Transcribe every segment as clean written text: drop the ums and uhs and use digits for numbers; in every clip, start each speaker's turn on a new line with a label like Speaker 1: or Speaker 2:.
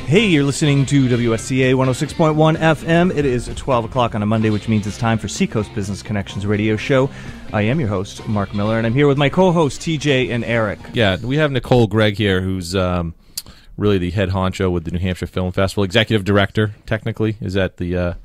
Speaker 1: Hey, you're listening to WSCA 106.1 FM. It is 12 o'clock on a Monday, which means it's time for Seacoast Business Connections radio show. I am your host, Mark Miller, and I'm here with my co-hosts, TJ and Erik.
Speaker 2: Yeah, we have Nicole Gregg here, who's really the head honcho with the New Hampshire Film Festival. Executive director, technically. Is that the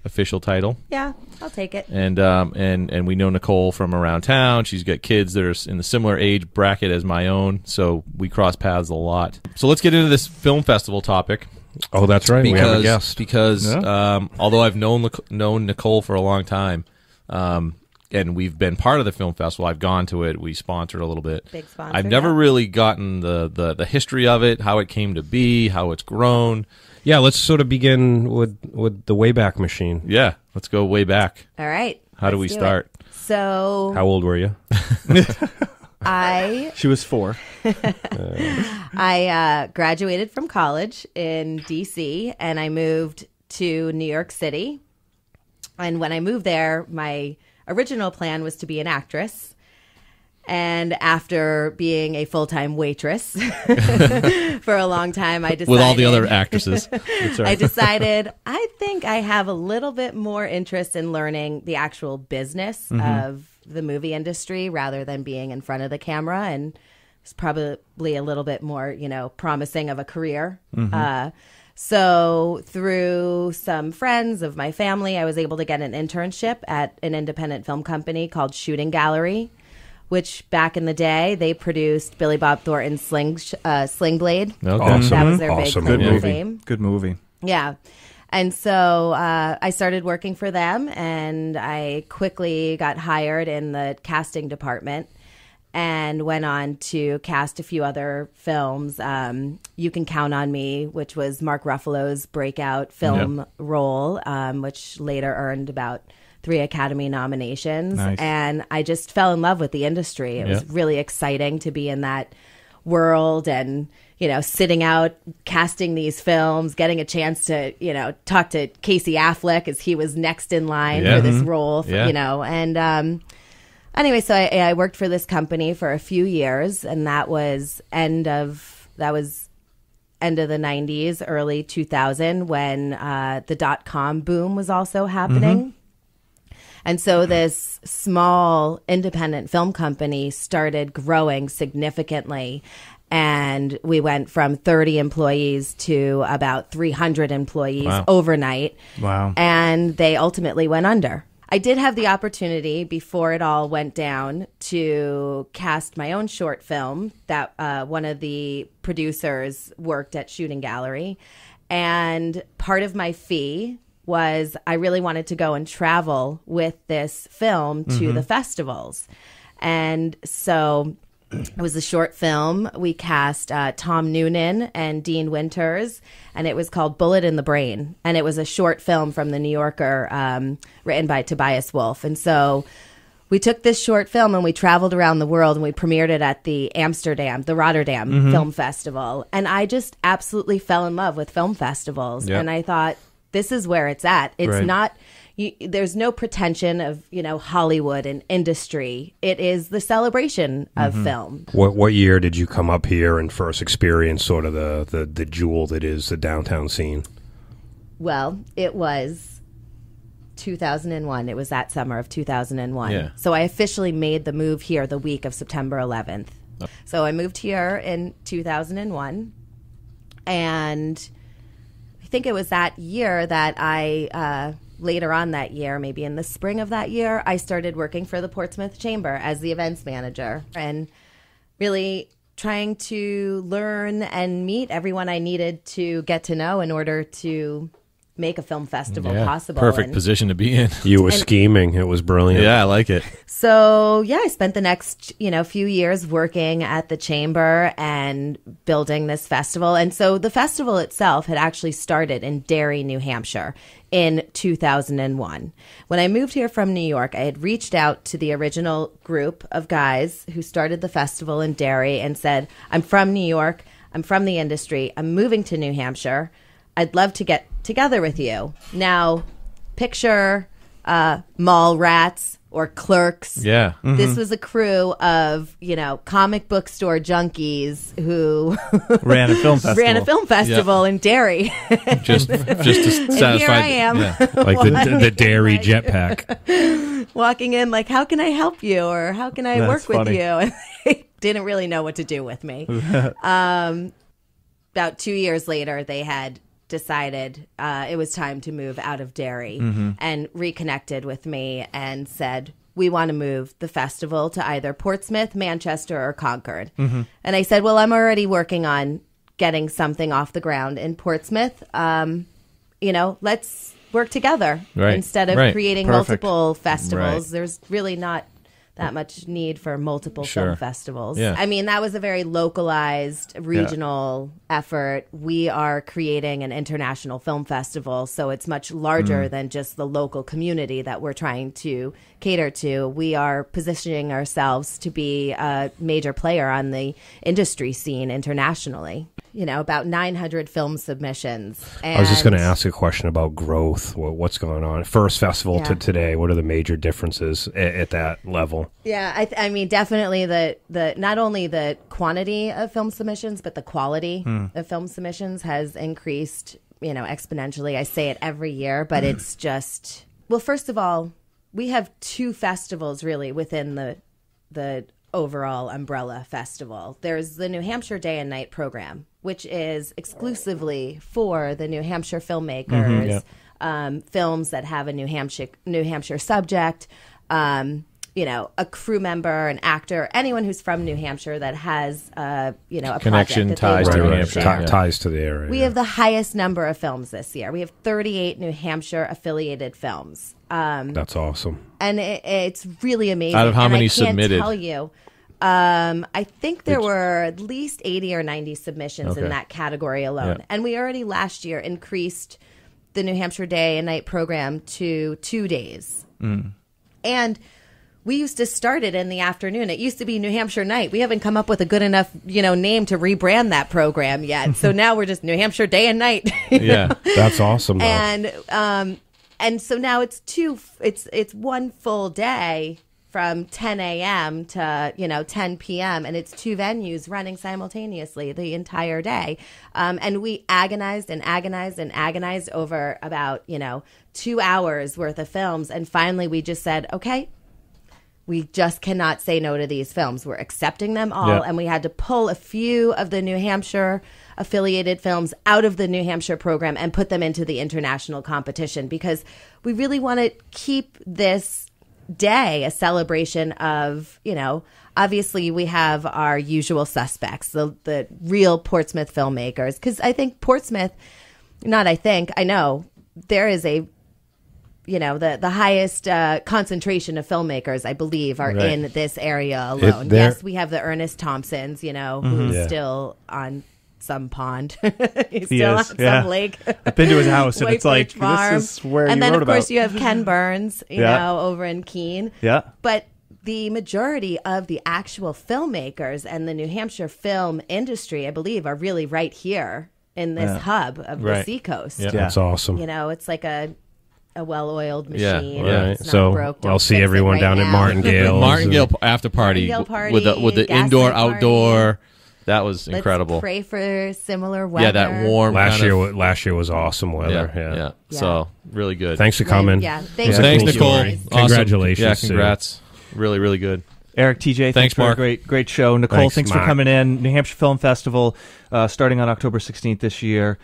Speaker 2: official title?
Speaker 3: Yeah, I'll take it.
Speaker 2: And we know Nicole from around town. She's got kids that are in the similar age bracket as my own, so we cross paths a lot. So let's get into this film festival topic.
Speaker 4: Oh, that's right. We have a guest.
Speaker 2: Because although I've known Nicole for a long time, and we've been part of the film festival, I've gone to it. We sponsored a little bit.
Speaker 3: Big sponsor.
Speaker 2: I've never really gotten the history of it, how it came to be, how it's grown.
Speaker 4: Yeah, let's sort of begin with the Wayback Machine.
Speaker 2: Yeah, let's go way back.
Speaker 3: All right.
Speaker 2: How do we start?
Speaker 3: So,
Speaker 4: How old were you?
Speaker 1: She was 4.
Speaker 3: I graduated from college in D.C., and I moved to New York City. And when I moved there, my original plan was to be an actress. And after being a full-time waitress for a long time, I decided...
Speaker 2: With all the other actresses.
Speaker 3: I decided I think I have a little bit more interest in learning the actual business of the movie industry rather than being in front of the camera. And it's probably a little bit more, promising of a career. So through some friends of my family, I was able to get an internship at an independent film company called Shooting Gallery, which back in the day, they produced Billy Bob Thornton's Sling Blade.
Speaker 2: Okay.
Speaker 4: Awesome.
Speaker 3: That was their
Speaker 4: Awesome.
Speaker 3: big
Speaker 1: Good movie.
Speaker 3: fame.
Speaker 1: Good movie.
Speaker 3: Yeah. And so I started working for them, and I quickly got hired in the casting department and went on to cast a few other films. You Can Count on Me, which was Mark Ruffalo's breakout film role, which later earned about 3 Academy nominations.
Speaker 1: Nice.
Speaker 3: And I just fell in love with the industry. It was really exciting to be in that world and, sitting out, casting these films, getting a chance to, talk to Casey Affleck as he was next in line for this role, and anyway, so I worked for this company for a few years, and that was end of the 90s, early 2000, when the .com boom was also happening. And so this small independent film company started growing significantly. And we went from 30 employees to about 300 employees overnight. Wow. And they ultimately went under. I did have the opportunity before it all went down to cast my own short film that one of the producers worked at Shooting Gallery. And part of my fee was I really wanted to go and travel with this film to the festivals. And so it was a short film. We cast Tom Noonan and Dean Winters, and it was called Bullet in the Brain. And it was a short film from The New Yorker written by Tobias Wolff. And so we took this short film and we traveled around the world, and we premiered it at the Rotterdam Film Festival. And I just absolutely fell in love with film festivals. And I thought, this is where it's at. It's not, there's no pretension of, Hollywood and industry. It is the celebration of film.
Speaker 4: What year did you come up here and first experience sort of the jewel that is the downtown scene?
Speaker 3: Well, it was 2001. It was that summer of 2001.
Speaker 2: Yeah.
Speaker 3: So I officially made the move here the week of September 11th. So I moved here in 2001, and I think it was that year that I, later on that year, maybe in the spring of that year, I started working for the Portsmouth Chamber as the events manager and really trying to learn and meet everyone I needed to get to know in order to make a film festival possible.
Speaker 2: Perfect position to be in.
Speaker 4: You were scheming. It was brilliant.
Speaker 2: Yeah, I like it.
Speaker 3: So, I spent the next, few years working at the chamber and building this festival. And so the festival itself had actually started in Derry, New Hampshire in 2001. When I moved here from New York, I had reached out to the original group of guys who started the festival in Derry and said, I'm from New York. I'm from the industry. I'm moving to New Hampshire. I'd love to get together with you. Now, picture mall rats or Clerks.
Speaker 2: Yeah.
Speaker 1: Mm-hmm.
Speaker 3: This was a crew of, comic book store junkies who
Speaker 1: Ran a film festival.
Speaker 3: ran a film festival in Derry.
Speaker 2: Just to satisfy.
Speaker 3: And here I am.
Speaker 2: Yeah.
Speaker 4: Like the dairy jetpack.
Speaker 3: Walking in like, how can I help you? Or how can I work with
Speaker 1: funny.
Speaker 3: you? And they didn't really know what to do with me. About 2 years later, they had decided it was time to move out of Derry and reconnected with me and said, we want to move the festival to either Portsmouth, Manchester, or Concord. And I said, well, I'm already working on getting something off the ground in Portsmouth. Let's work together instead of creating multiple festivals. There's really not that much need for multiple film festivals.
Speaker 2: Yeah.
Speaker 3: I mean, that was a very localized, regional effort. We are creating an international film festival, so it's much larger than just the local community that we're trying to cater to. We are positioning ourselves to be a major player on the industry scene internationally. About 900 film submissions. And
Speaker 4: I was just going to ask a question about growth. What's going on? First festival to today, what are the major differences at that level?
Speaker 3: Yeah, I mean, definitely the not only the quantity of film submissions, but the quality of film submissions has increased, exponentially. I say it every year, but it's just, well, first of all, we have two festivals really within the overall umbrella festival. There's the New Hampshire Day and Night program, which is exclusively for the New Hampshire filmmakers, films that have a New Hampshire subject, a crew member, an actor, anyone who's from New Hampshire that has, a
Speaker 2: Connection,
Speaker 3: project that
Speaker 2: ties
Speaker 3: they
Speaker 2: to
Speaker 3: want
Speaker 2: New Hampshire.
Speaker 3: share.
Speaker 4: Ties to the area.
Speaker 3: We have the highest number of films this year. We have 38 New Hampshire affiliated films.
Speaker 4: That's awesome.
Speaker 3: And it's really amazing.
Speaker 2: Out of how
Speaker 3: and
Speaker 2: many
Speaker 3: I can't
Speaker 2: submitted?
Speaker 3: Tell you. I think there were at least 80 or 90 submissions in that category alone.
Speaker 2: Yeah.
Speaker 3: And we already last year increased the New Hampshire Day and Night program to 2 days. And we used to start it in the afternoon. It used to be New Hampshire Night. We haven't come up with a good enough, name to rebrand that program yet. So now we're just New Hampshire Day and Night.
Speaker 2: Yeah.
Speaker 4: That's awesome, though.
Speaker 3: And so now it's one full day from 10 a.m. to 10 p.m. and it's two venues running simultaneously the entire day. And we agonized over about 2 hours worth of films, and finally we just said, okay, we just cannot say no to these films. We're accepting them all, and we had to pull a few of the New Hampshire affiliated films out of the New Hampshire program and put them into the international competition because we really want to keep this day a celebration of, obviously we have our usual suspects, the real Portsmouth filmmakers, because I think I know there is a the highest concentration of filmmakers, I believe, are in this area alone. Yes, we have the Ernest Thompsons, who's still on some pond. He's still on some lake.
Speaker 1: I've been to his house, and it's like,
Speaker 3: Farm.
Speaker 1: this is where
Speaker 3: and
Speaker 1: you
Speaker 3: then,
Speaker 1: wrote
Speaker 3: of course,
Speaker 1: about.
Speaker 3: you have Ken Burns, over in Keene.
Speaker 1: Yeah.
Speaker 3: But the majority of the actual filmmakers and the New Hampshire film industry, I believe, are really right here in this hub of the Seacoast.
Speaker 2: Yeah.
Speaker 4: That's awesome.
Speaker 3: It's like a well-oiled machine.
Speaker 2: Yeah.
Speaker 3: It's not
Speaker 4: So
Speaker 3: broke. Don't
Speaker 4: I'll see
Speaker 3: fix it
Speaker 4: everyone
Speaker 3: right
Speaker 4: down at
Speaker 3: now.
Speaker 4: Martingale.
Speaker 2: Martingale after party, with the
Speaker 3: gaslight
Speaker 2: indoor
Speaker 3: party.
Speaker 2: outdoor. That was
Speaker 3: Let's
Speaker 2: incredible.
Speaker 3: pray for similar weather.
Speaker 2: Yeah, that warm.
Speaker 4: Last
Speaker 2: kind
Speaker 4: year was awesome weather.
Speaker 2: Yeah.
Speaker 3: Yeah.
Speaker 2: So really good.
Speaker 4: Thanks for coming.
Speaker 3: Yeah,
Speaker 2: Thanks,
Speaker 3: thanks,
Speaker 2: Nicole.
Speaker 3: Nicole.
Speaker 2: Awesome.
Speaker 4: Congratulations.
Speaker 2: Yeah,
Speaker 4: Sue.
Speaker 2: congrats. Really, really good.
Speaker 1: Eric, TJ,
Speaker 2: Thanks,
Speaker 1: for
Speaker 2: Mark.
Speaker 1: a great show. Nicole, thanks for
Speaker 4: Mark.
Speaker 1: coming in. New Hampshire Film Festival, starting on October 16th this year.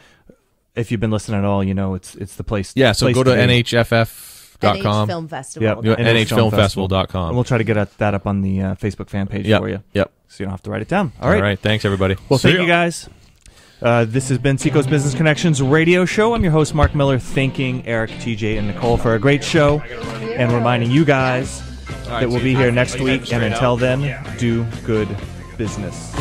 Speaker 1: If you've been listening at all, it's the place.
Speaker 2: Yeah, so
Speaker 1: place
Speaker 2: go to
Speaker 1: be.
Speaker 2: NHFF.com.
Speaker 3: NH Film Festival.
Speaker 1: Yep.
Speaker 2: NHFilmfestival.com.
Speaker 1: And we'll try to get that up on the Facebook fan page for you.
Speaker 2: Yep.
Speaker 1: So you don't have to write it down. All
Speaker 2: All
Speaker 1: right.
Speaker 2: right. Thanks, everybody.
Speaker 1: Well,
Speaker 4: See
Speaker 1: thank
Speaker 4: ya.
Speaker 1: you guys. This has been Seacoast Business Connections radio show. I'm your host, Mark Miller, thanking Eric, TJ, and Nicole for a great show and reminding you guys that we'll be here next week. And until then, do good business.